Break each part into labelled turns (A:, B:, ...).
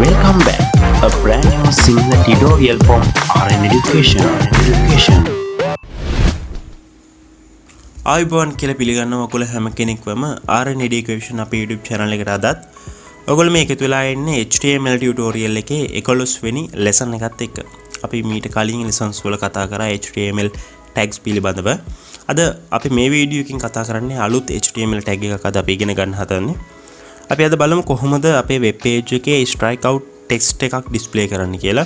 A: Welcome back. A brand new Sinhala tutorial from RN Education.
B: ආයුබෝවන් කියලා පිළිගන්නවා ඔයගොල්ලෝ හැම කෙනෙක්වම RN Education අපේ YouTube channel එකට අදත් ඔයගොල්ලෝ මේ එකතු වෙලා ඉන්නේ HTML tutorial එකේ 11 වෙනි lesson එකත් එක්ක. අපි මීට කලින් lessons වල කතා කරා HTML tags පිළිබඳව. අද අපි මේ වීඩියෝ එකකින් කතා කරන්නේ අලුත් HTML tag එකක් අද අපි ඉගෙන ගන්න හදන්නේ. අපි අද බලමු කොහොමද අපේ web page එකේ strike out text එකක් display කරන්න කියලා.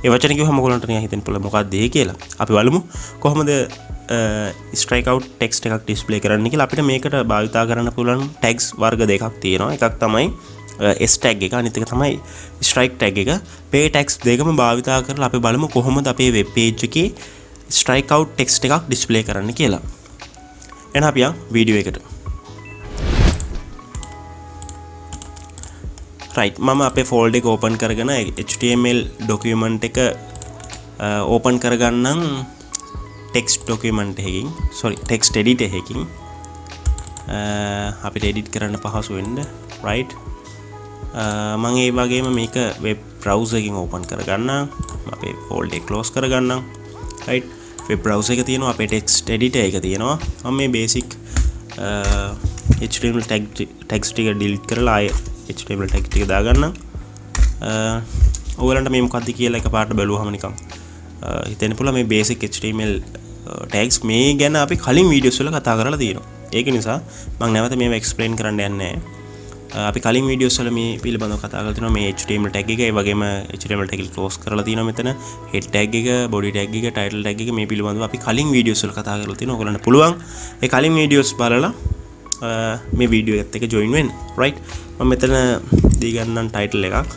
B: ඒ වචන කිව්වම ඔයගොල්ලන්ට නිකන් හිතෙන්න පුළුවන් මොකක්ද ඒ කියලා. අපි බලමු කොහොමද strike out text එකක් display කරන්න කියලා. අපිට මේකට භාවිතා කරන්න පුළුවන් tags වර්ග දෙකක් තියෙනවා. එකක් තමයි s tag එක, අනිත් එක තමයි strike tag එක. මේ tags දෙකම භාවිතා කරලා අපි බලමු කොහොමද අපේ web page එකේ strike out text එකක් display කරන්න කියලා. එහෙනම් අපි යමු වීඩියෝ එකට. right මම අපේ folder එක open කරගෙන HTML document එක open කරගන්නම් text document එකකින් text editor එකකින් අපිට edit කරන්න පහසු වෙන්න right මම ඒ වගේම මේක web browser එකකින් open කරගන්නම් අපේ folder එක close කරගන්නම් right web browser එක තියෙනවා අපේ text editor එක තියෙනවා මම මේ basic HTML tags ටික delete කරලා ආයෙ HTML tag ටික දාගන්නම් ඔයගලන්ට මේ මොකක්ද කියලා එකපාරට බලුවහම නිකන් හිතෙන්න පුළුවන් මේ basic HTML tags මේ ගැන අපි කලින් වීඩියෝස් වල කතා කරලා තියෙනවා. ඒක නිසා මම නැවත මේව explain කරන්න යන්නේ නැහැ. අපි කලින් වීඩියෝස් වල මේ පිළිබඳව කතා කරලා තියෙනවා මේ HTML tag එක, ඒ වගේම HTML tag එක close කරලා තියෙනවා මෙතන. head tag එක, body tag එක, title tag එක මේ පිළිබඳව අපි කලින් වීඩියෝස් වල කතා කරලා තියෙනවා. ඔයගලන්ට පුළුවන් ඒ කලින් වීඩියෝස් බලලා මේ වීඩියෝ එකත් එක්ක join වෙන්න. right මම මෙතන දී ගන්නම් title එකක්.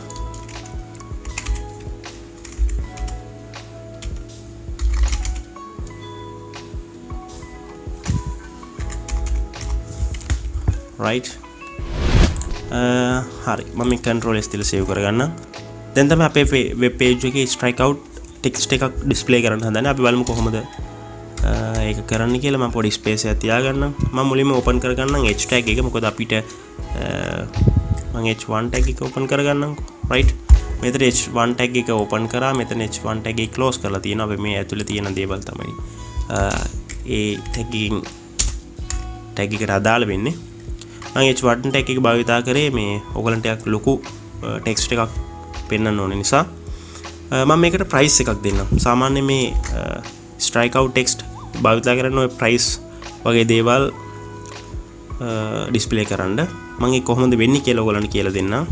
B: right හරි මම මේ control s තියලා save කරගන්නම්. දැන් තමයි අපේ web page එකේ strike out text එකක් display කරන්න හදන්නේ. අපි බලමු කොහොමද ඒක කරන්න කියලා. මම පොඩි space එකක් තියාගන්නම්. මම මුලින්ම open කරගන්නම් h tag එක. මොකද අපිට මම h1 tag එක open කරගන්නම්කෝ. right මෙතන h1 tag එක open කරා. මෙතන h1 tag එක close කරලා තියෙනවා. අපි මේ ඇතුලේ තියෙන දේවල් තමයි ඒ tag එකට අදාළ වෙන්නේ. මම h1 tag එක භාවිතා කරේ මේ ඔයගලන්ට ටිකක් ලොකු text එකක් පෙන්වන්න ඕන නිසා මම මේකට price එකක් දෙන්නම්. සාමාන්‍යයෙන් මේ strike out text භාවිතා කරන ඔය price වගේ දේවල් display කරන්න මම ඒක කොහොමද වෙන්නේ කියලා ඔයගලන්ට කියලා දෙන්නම්.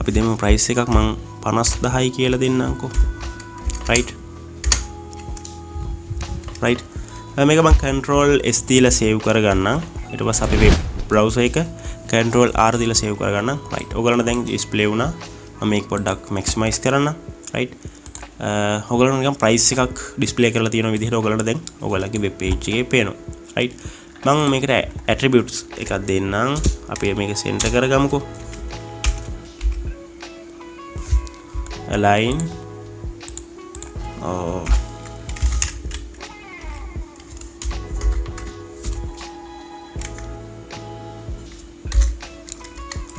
B: අපි දෙමු price එකක් මම 50000යි කියලා දෙන්නම්කෝ. right මේක මම control s දීලා save කරගන්නම්. ඊට පස්සේ අපි web browser එක control r දීලා save කරගන්නම්. right ඔයගලන්ට දැන් display වුණා. මම මේක පොඩ්ඩක් maximize කරන්න. right ඔයගලන්ට නිකන් price එකක් display කරලා තියෙන විදිහට ඔයගලන්ට දැන් ඔයගලගේ web page එකේ පේනවා. right මම මේකට attributes එකක් දෙන්නම්. අපි මේක center කරගමුකෝ. align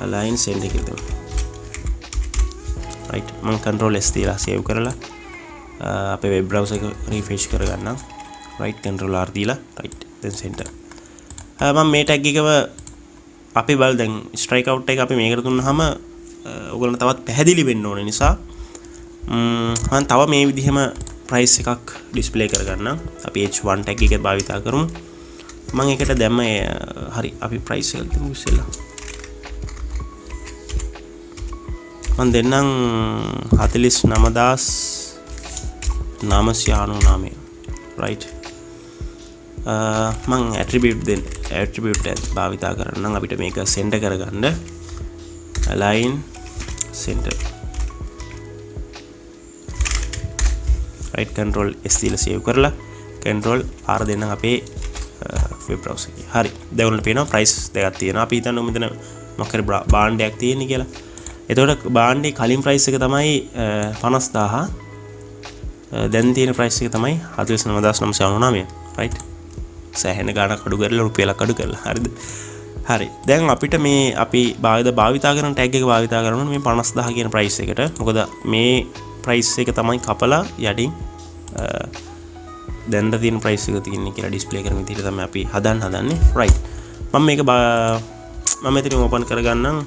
B: align center කියලා. right මම control s දීලා save කරලා අපේ web browser එක refresh කරගන්නම්. right control r දීලා right then center. මම මේ tag එකව අපි බල දැන් strike out එක අපි මේකට දුන්නාම ඔයගොල්ලන්ට තවත් පැහැදිලි වෙන්න ඕන නිසා මම තව මේ විදිහම price එකක් display කරගන්නම්. අපි h1 tag එක භාවිතා කරමු. මම ඒකට දැම්ම හරි අපි price එක දෙමු ඉස්සෙල්ලා. මම දෙන්නම් 49999 right මම attribute එක භාවිතා කරනම් අපිට මේක center කරගන්න. align center right control s දීලා save කරලා control r දෙන්නම් අපේ web browser එකේ. හරි දැන් ඔයාලට පේනවා price දෙකක් තියෙනවා. අපි හිතන්නේ මෙතන මොකක් හරි භාණ්ඩයක් තියෙන්නේ කියලා. එතකොට භාණ්ඩේ කලින් price එක තමයි 50000. දැන් තියෙන price එක තමයි 49999 right සෑහෙන ගාණක් අඩු කරලා රුපියලක් අඩු කරලා හරිද හරි දැන් අපිට මේ අපි භාවිතා කරන ටැග් එක භාවිතා කරනවා මේ 50000 කියන ප්‍රයිස් එකට මොකද මේ ප්‍රයිස් එක තමයි කපලා යටින් දැන් තියෙන ප්‍රයිස් එක තියෙන්නේ කියලා ඩිස්ප්ලේ කරන විදිහට තමයි අපි හදන්නේ රයිට් මම මේක මම මෙතන ඕපන් කරගන්නම්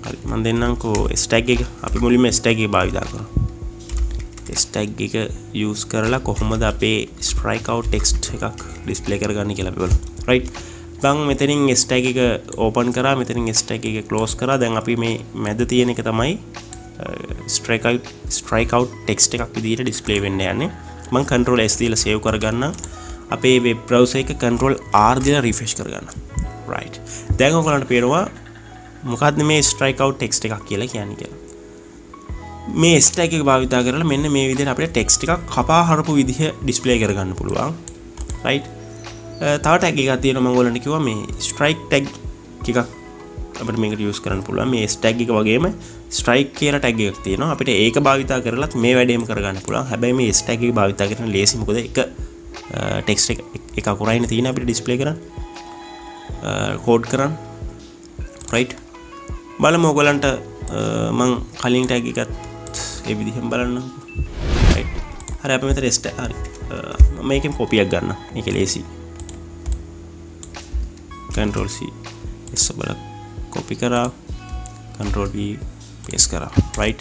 B: හරි මම දෙන්නම්කෝ ස්ටැග් එක අපි මුලින්ම ස්ටැග් එක භාවිතා කරමු ස්ටැග් එක යූස් කරලා කොහොමද අපේ ස්ට්‍රයික් අවුට් ටෙක්ස්ට් එකක් ඩිස්ප්ලේ කරගන්නේ කියලා අපි බලමු රයිට් දැන් මෙතනින් ස්ටැග් එක ඕපන් කරා මෙතනින් ස්ටැග් එක ක්ලෝස් කරා දැන් අපි මේ මැද තියෙන එක තමයි ස්ට්‍රයික් අවුට් ටෙක්ස්ට් එකක් විදිහට ඩිස්ප්ලේ වෙන්න යන්නේ මම control S දීලා සේව් කරගන්නම් අපේ වෙබ් බ්‍රවුසර් එක control R දීලා රිෆ්‍රෙෂ් කරගන්න right දැන් ඔයගොල්ලන්ට පේනවා මොකක්ද මේ ස්ට්‍රයික් අවුට් ටෙක්ස්ට් එකක් කියලා කියන්නේ කියලා මේ ස්ටැග් එක භාවිතා කරලා මෙන්න මේ විදිහට අපිට ටෙක්ස්ට් එකක් කපා හරපු විදිහ ඩිස්ප්ලේ කරගන්න පුළුවන් right තව ටැග් එකක් තියෙනවා මම ඔයගොල්ලන්ට කිව්වා මේ ස්ට්‍රයික් ටැග් එකක් අපිට මේකට යූස් කරන්න පුළුවන් මේ ටැග් එක වගේම ස්ට්‍රයික් කියලා ටැග් එකක් තියෙනවා අපිට ඒක භාවිතා කරලත් මේ වැඩේම කරගන්න පුළුවන් හැබැයි මේ ටැග් එක භාවිතා කරන ලේසි මොකද එක ටෙක්ස්ට් එක අකුරයිනේ තියෙන අපිට ඩිස්ප්ලේ කරන්න කෝඩ් කරන්න right බලමු ඔයගලන්ට මම කලින් ටැග් එකත් ඒ විදිහෙන් බලන්න right හරි අපි මෙතන හරි මම මේකෙන් කොපියක් ගන්න මේක ලේසි control C S බල copy කරා control V paste කරා right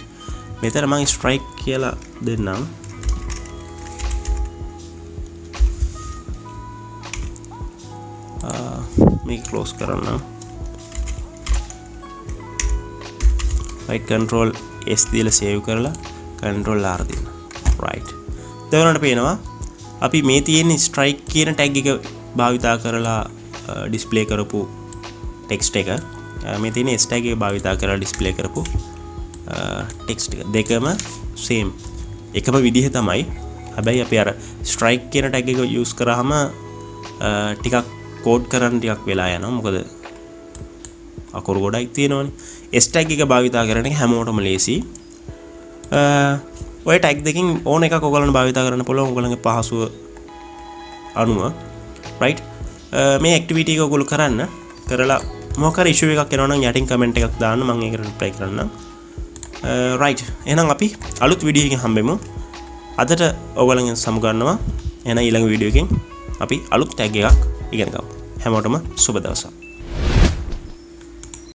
B: මෙතන මම strike කියලා දෙන්නම් මේක close කරන්න right control S දීලා save කරලා control R දෙන්න right දැන් උනට පේනවා අපි මේ තියෙන strike කියන tag එක භාවිතා කරලා ඩිස්ප්ලේ කරපු ටෙක්ස්ට් එක මේ තියෙන S tag එක භාවිතා කරලා ඩිස්ප්ලේ කරපු ටෙක්ස්ට් එක දෙකම සේම් එකම විදිහ තමයි හැබැයි අපි අර ස්ට්‍රයික් කියන ටැග් එක යූස් කරාම ටිකක් කෝඩ් කරන්න ටිකක් වෙලා යනවා මොකද අකුරු ගොඩක් තියෙනවනේ S tag එක භාවිතා කරන එක හැමෝටම ලේසි ඔය ටැග් දෙකකින් ඕන එකක් ඔයගොල්ලන්ට භාවිතා කරන්න පුළුවන් ඔයගොල්ලන්ගේ පහසුව අනුව right මේ ඇක්ටිවිටි එක ඔයගොල්ලෝ කරන්න කරලා මොකක් හරි ඉෂුව එකක් එනවා නම් යටින් කමෙන්ට් එකක් දාන්න මම ඒකට රිප්ලයි කරන්නම් right එහෙනම් අපි අලුත් වීඩියෝ එකකින් හම්බෙමු අදට ඔයගොල්ලන්ගෙන් සමුගන්නවා එහෙනම් ඊළඟ වීඩියෝ එකකින් අපි අලුත් ටැග් එකක් ඉගෙන ගමු හැමෝටම සුබ දවසක්